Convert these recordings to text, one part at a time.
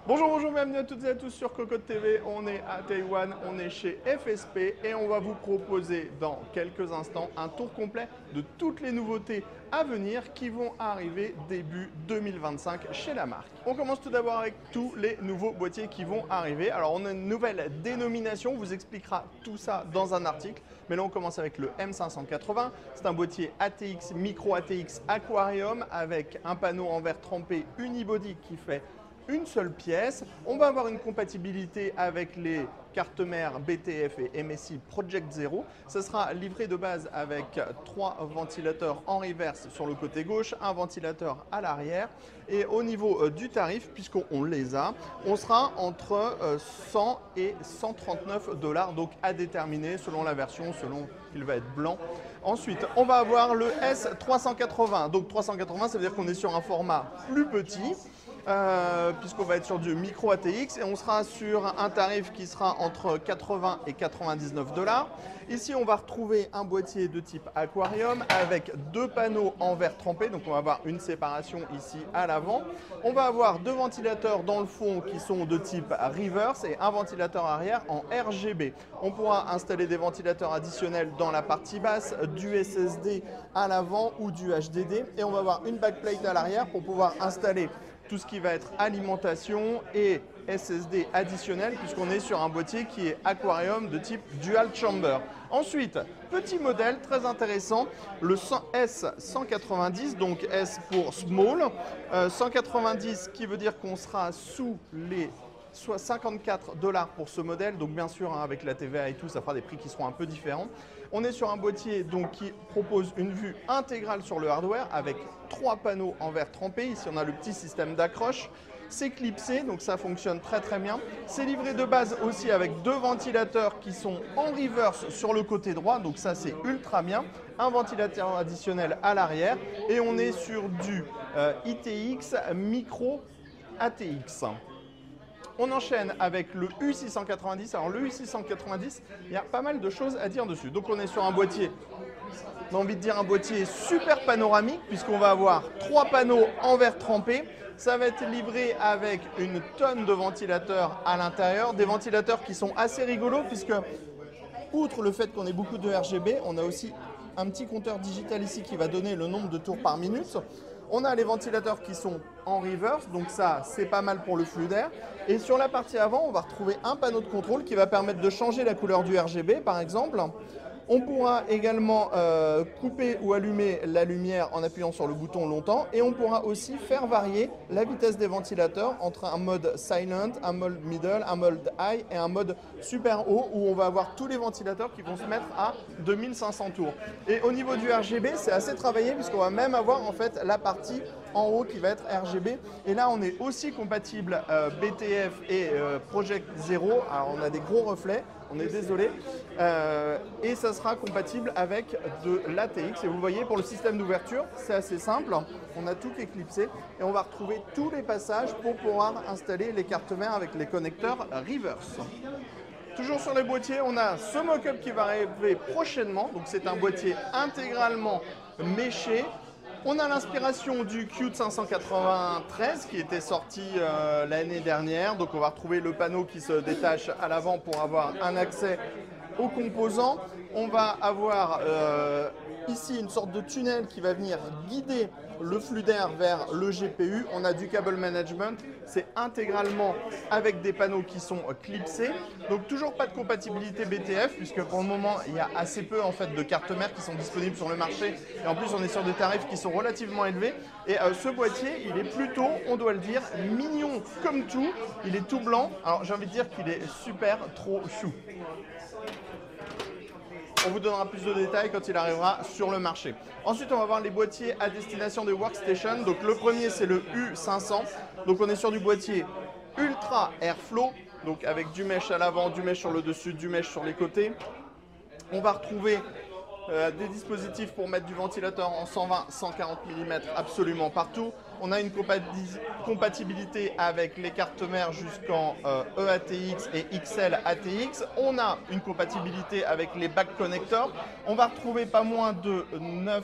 Bonjour, bonjour, bienvenue à toutes et à tous sur Cocotte TV. On est à Taïwan, on est chez FSP et on va vous proposer dans quelques instants un tour complet de toutes les nouveautés à venir qui vont arriver début 2025 chez la marque. On commence tout d'abord avec tous les nouveaux boîtiers qui vont arriver. Alors on a une nouvelle dénomination, on vous expliquera tout ça dans un article. Mais là on commence avec le M580. C'est un boîtier ATX, micro ATX Aquarium avec un panneau en verre trempé unibody qui fait une seule pièce. On va avoir une compatibilité avec les cartes mères BTF et MSI Project Zero. Ça sera livré de base avec 3 ventilateurs en reverse sur le côté gauche, un ventilateur à l'arrière. Et au niveau du tarif, puisqu'on les a, on sera entre 100 et 139 $, donc à déterminer selon la version, selon qu'il va être blanc. Ensuite, on va avoir le S380. Donc 380, ça veut dire qu'on est sur un format plus petit. Puisqu'on va être sur du micro ATX et on sera sur un tarif qui sera entre 80 et 99 $. Ici, on va retrouver un boîtier de type Aquarium avec 2 panneaux en verre trempé. Donc, on va avoir une séparation ici à l'avant. On va avoir 2 ventilateurs dans le fond qui sont de type reverse et un ventilateur arrière en RGB. On pourra installer des ventilateurs additionnels dans la partie basse, du SSD à l'avant ou du HDD. Et on va avoir une backplate à l'arrière pour pouvoir installer tout ce qui va être alimentation et SSD additionnel puisqu'on est sur un boîtier qui est Aquarium de type Dual Chamber. Ensuite, petit modèle très intéressant, le S190, donc S pour Small. 190 qui veut dire qu'on sera sous les soit 54 $ pour ce modèle, donc bien sûr avec la TVA et tout, ça fera des prix qui seront un peu différents. On est sur un boîtier donc, qui propose une vue intégrale sur le hardware avec 3 panneaux en verre trempé. Ici on a le petit système d'accroche. C'est clipsé, donc ça fonctionne très très bien. C'est livré de base aussi avec 2 ventilateurs qui sont en reverse sur le côté droit, donc ça c'est ultra bien. Un ventilateur additionnel à l'arrière et on est sur du ITX Micro ATX. On enchaîne avec le U690. Alors le U690, il y a pas mal de choses à dire dessus. Donc on est sur un boîtier, j'ai envie de dire un boîtier super panoramique puisqu'on va avoir 3 panneaux en verre trempé. Ça va être livré avec une tonne de ventilateurs à l'intérieur. Des ventilateurs qui sont assez rigolos puisque, outre le fait qu'on ait beaucoup de RGB, on a aussi un petit compteur digital ici qui va donner le nombre de tours par minute. On a les ventilateurs qui sont en reverse, donc ça c'est pas mal pour le flux d'air. Et sur la partie avant, on va retrouver un panneau de contrôle qui va permettre de changer la couleur du RGB par exemple. On pourra également couper ou allumer la lumière en appuyant sur le bouton longtemps et on pourra aussi faire varier la vitesse des ventilateurs entre un mode silent, un mode middle, un mode high et un mode super haut où on va avoir tous les ventilateurs qui vont se mettre à 2500 tours. Et au niveau du RGB, c'est assez travaillé puisqu'on va même avoir en fait la partie en haut qui va être RGB. Et là, on est aussi compatible BTF et Project Zero. Alors, on a des gros reflets, on est désolé. Et ça sera compatible avec de l'ATX. Et vous voyez, pour le système d'ouverture, c'est assez simple. On a tout clipsé et on va retrouver tous les passages pour pouvoir installer les cartes mères avec les connecteurs reverse. Toujours sur les boîtiers, on a ce mock-up qui va arriver prochainement. Donc, c'est un boîtier intégralement méché. On a l'inspiration du Qt 593 qui était sorti l'année dernière. Donc on va retrouver le panneau qui se détache à l'avant pour avoir un accès aux composants. On va avoir ici une sorte de tunnel qui va venir guider le flux d'air vers le GPU. On a du cable management, c'est intégralement avec des panneaux qui sont clipsés. Donc toujours pas de compatibilité BTF puisque pour le moment il y a assez peu en fait de cartes mères qui sont disponibles sur le marché. Et en plus on est sur des tarifs qui sont relativement élevés. Et ce boîtier il est plutôt, on doit le dire, mignon comme tout. Il est tout blanc. Alors j'ai envie de dire qu'il est super trop chou. On vous donnera plus de détails quand il arrivera sur le marché. Ensuite, on va voir les boîtiers à destination des workstations. Donc, le premier, c'est le U500. Donc, on est sur du boîtier Ultra Airflow, donc avec du mesh à l'avant, du mesh sur le dessus, du mesh sur les côtés. On va retrouver des dispositifs pour mettre du ventilateur en 120-140 mm absolument partout. On a une compatibilité avec les cartes mères jusqu'en EATX et XL ATX. On a une compatibilité avec les back connectors. On va retrouver pas moins de 9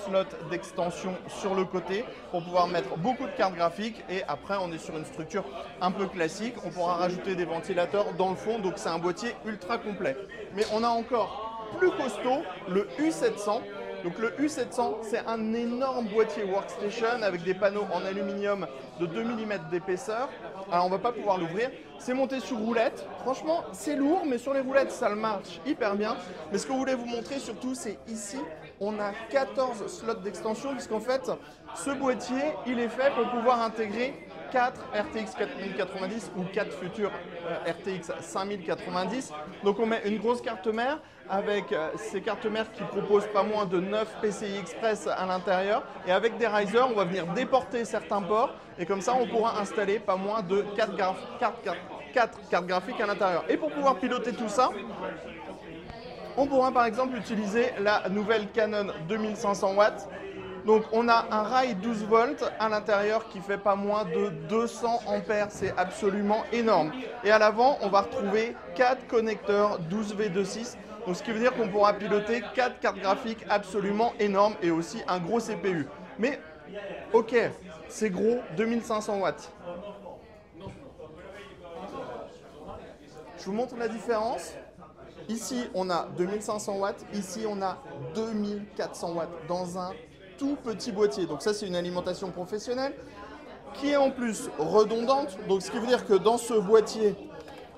slots d'extension sur le côté pour pouvoir mettre beaucoup de cartes graphiques. Et après, on est sur une structure un peu classique. On pourra rajouter des ventilateurs dans le fond. Donc, c'est un boîtier ultra complet. Mais on a encore plus costaud le U700. Donc le U700, c'est un énorme boîtier workstation avec des panneaux en aluminium de 2 mm d'épaisseur. Alors on ne va pas pouvoir l'ouvrir. C'est monté sur roulette. Franchement, c'est lourd, mais sur les roulettes, ça le marche hyper bien. Mais ce que je voulais vous montrer surtout, c'est ici, on a 14 slots d'extension, puisqu'en fait, ce boîtier, il est fait pour pouvoir intégrer 4 RTX 4090 ou 4 futurs RTX 5090. Donc on met une grosse carte mère avec ces cartes mères qui proposent pas moins de 9 PCI Express à l'intérieur. Et avec des risers, on va venir déporter certains ports et comme ça on pourra installer pas moins de 4 cartes graphiques à l'intérieur. Et pour pouvoir piloter tout ça, on pourra par exemple utiliser la nouvelle Canon 2500 watts. Donc on a un rail 12 volts à l'intérieur qui fait pas moins de 200 ampères, c'est absolument énorme. Et à l'avant, on va retrouver 4 connecteurs 12V26, donc ce qui veut dire qu'on pourra piloter 4 cartes graphiques absolument énormes et aussi un gros CPU. Mais ok, c'est gros, 2500 watts. Je vous montre la différence. Ici, on a 2500 watts, ici, on a 2400 watts dans un tout petit boîtier. Donc ça, c'est une alimentation professionnelle qui est en plus redondante. Donc ce qui veut dire que dans ce boîtier,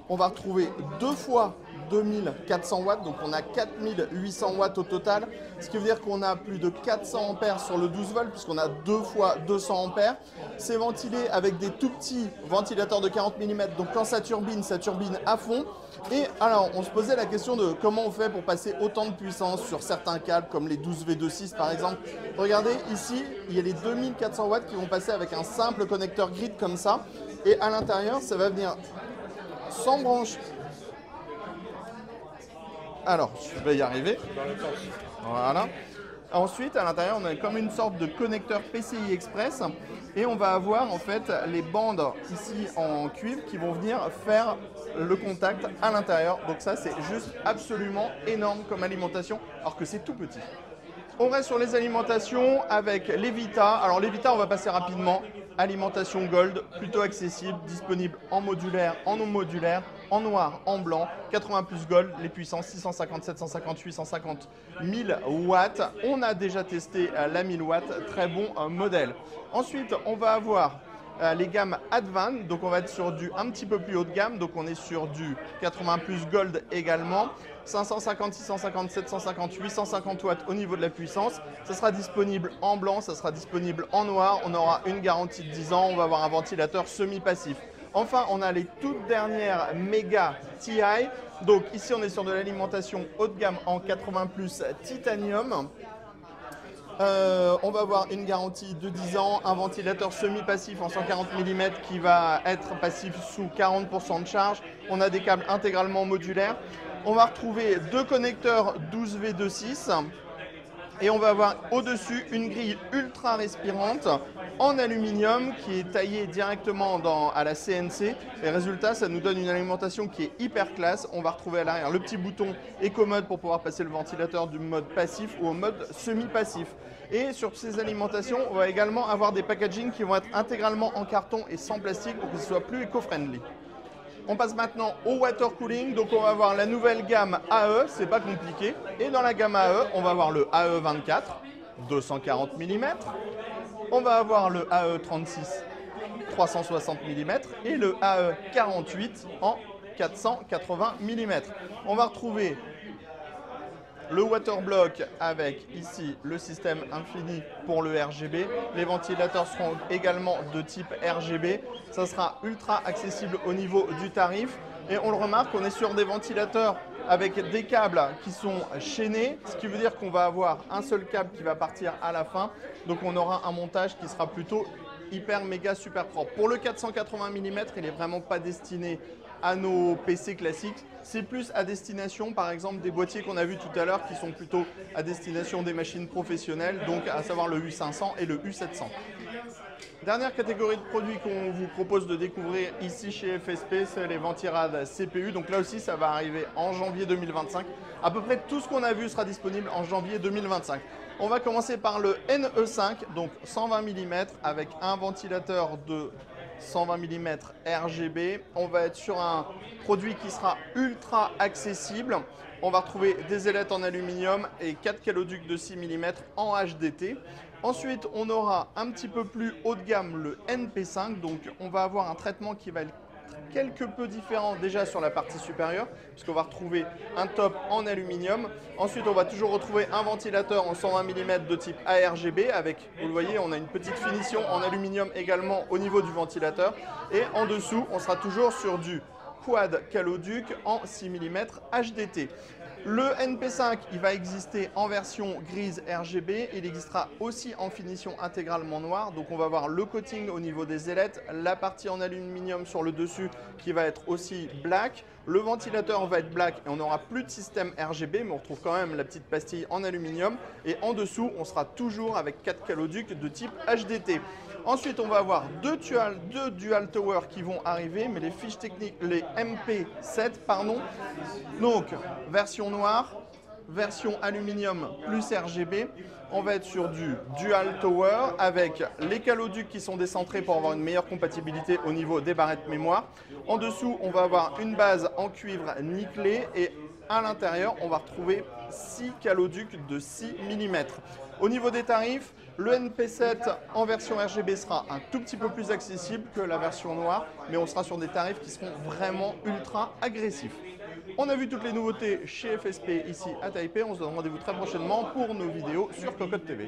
on va retrouver 2 fois 2400 watts. Donc on a 4800 watts au total. Ce qui veut dire qu'on a plus de 400 ampères sur le 12 volts puisqu'on a 2 fois 200 ampères. C'est ventilé avec des tout petits ventilateurs de 40 mm. Donc quand ça turbine à fond. Et alors, on se posait la question de comment on fait pour passer autant de puissance sur certains câbles, comme les 12V26 par exemple. Regardez, ici, il y a les 2400 watts qui vont passer avec un simple connecteur grid comme ça. Et à l'intérieur, ça va venir sans branche. Alors, je vais y arriver. Voilà. Ensuite, à l'intérieur, on a comme une sorte de connecteur PCI Express et on va avoir en fait les bandes ici en cuivre qui vont venir faire le contact à l'intérieur. Donc ça, c'est juste absolument énorme comme alimentation, alors que c'est tout petit. On reste sur les alimentations avec les Vita. Alors les Vita, on va passer rapidement. Alimentation Gold, plutôt accessible, disponible en modulaire, en non modulaire, en noir, en blanc, 80 plus Gold, les puissances 650, 750, 850, 1000 watts. On a déjà testé la 1000 watts, très bon modèle. Ensuite, on va avoir les gammes Advan, donc on va être sur du un petit peu plus haut de gamme, donc on est sur du 80 plus Gold également. 550, 650, 750, 850 watts au niveau de la puissance. Ça sera disponible en blanc, ça sera disponible en noir. On aura une garantie de 10 ans, on va avoir un ventilateur semi-passif. Enfin, on a les toutes dernières Mega TI. Donc ici, on est sur de l'alimentation haut de gamme en 80 plus titanium. On va avoir une garantie de 10 ans, un ventilateur semi-passif en 140 mm qui va être passif sous 40% de charge. On a des câbles intégralement modulaires. On va retrouver 2 connecteurs 12V26 et on va avoir au-dessus une grille ultra respirante en aluminium qui est taillée directement à la CNC. Et résultat, ça nous donne une alimentation qui est hyper classe. On va retrouver à l'arrière le petit bouton Eco-Mode pour pouvoir passer le ventilateur du mode passif ou au mode semi-passif. Et sur ces alimentations, on va également avoir des packagings qui vont être intégralement en carton et sans plastique pour que ce soit plus éco-friendly. On passe maintenant au water cooling, donc on va avoir la nouvelle gamme AE, c'est pas compliqué. Et dans la gamme AE, on va avoir le AE24, 240 mm. On va avoir le AE36, 360 mm. Et le AE48 en 480 mm. On va retrouver le waterblock avec ici le système infini pour le RGB. Les ventilateurs seront également de type RGB. Ça sera ultra accessible au niveau du tarif. Et on le remarque, on est sur des ventilateurs avec des câbles qui sont chaînés, ce qui veut dire qu'on va avoir un seul câble qui va partir à la fin. Donc on aura un montage qui sera plutôt hyper méga super propre. Pour le 480 mm, il n'est vraiment pas destiné à nos PC classiques. C'est plus à destination, par exemple, des boîtiers qu'on a vus tout à l'heure qui sont plutôt à destination des machines professionnelles, donc à savoir le U500 et le U700. Dernière catégorie de produits qu'on vous propose de découvrir ici chez FSP, c'est les ventirades CPU. Donc là aussi, ça va arriver en janvier 2025. À peu près tout ce qu'on a vu sera disponible en janvier 2025. On va commencer par le NE5, donc 120 mm avec un ventilateur de 120 mm RGB. On va être sur un produit qui sera ultra accessible. On va retrouver des ailettes en aluminium et 4 caloducs de 6 mm en HDT. Ensuite, on aura un petit peu plus haut de gamme le NP5. Donc, on va avoir un traitement qui va être quelque peu différent déjà sur la partie supérieure, puisqu'on va retrouver un top en aluminium. Ensuite, on va toujours retrouver un ventilateur en 120 mm de type ARGB avec, vous le voyez, on a une petite finition en aluminium également au niveau du ventilateur. Et en dessous, on sera toujours sur du quad caloduc en 6 mm HDT. Le NP5, il va exister en version grise RGB. Il existera aussi en finition intégralement noire. Donc on va avoir le coating au niveau des ailettes, la partie en aluminium sur le dessus qui va être aussi black. Le ventilateur va être black et on n'aura plus de système RGB, mais on retrouve quand même la petite pastille en aluminium. Et en dessous, on sera toujours avec 4 caloducs de type HDT. Ensuite, on va avoir deux dual tower qui vont arriver, mais les fiches techniques, les MP7, pardon. Donc, version noire, version aluminium plus RGB. On va être sur du dual tower avec les caloducs qui sont décentrés pour avoir une meilleure compatibilité au niveau des barrettes mémoire. En dessous, on va avoir une base en cuivre nickelé et à l'intérieur, on va retrouver 6 caloducs de 6 mm. Au niveau des tarifs, le NP7 en version RGB sera un tout petit peu plus accessible que la version noire, mais on sera sur des tarifs qui seront vraiment ultra agressifs. On a vu toutes les nouveautés chez FSP ici à Taipei. On se donne rendez-vous très prochainement pour nos vidéos sur Cocotte TV.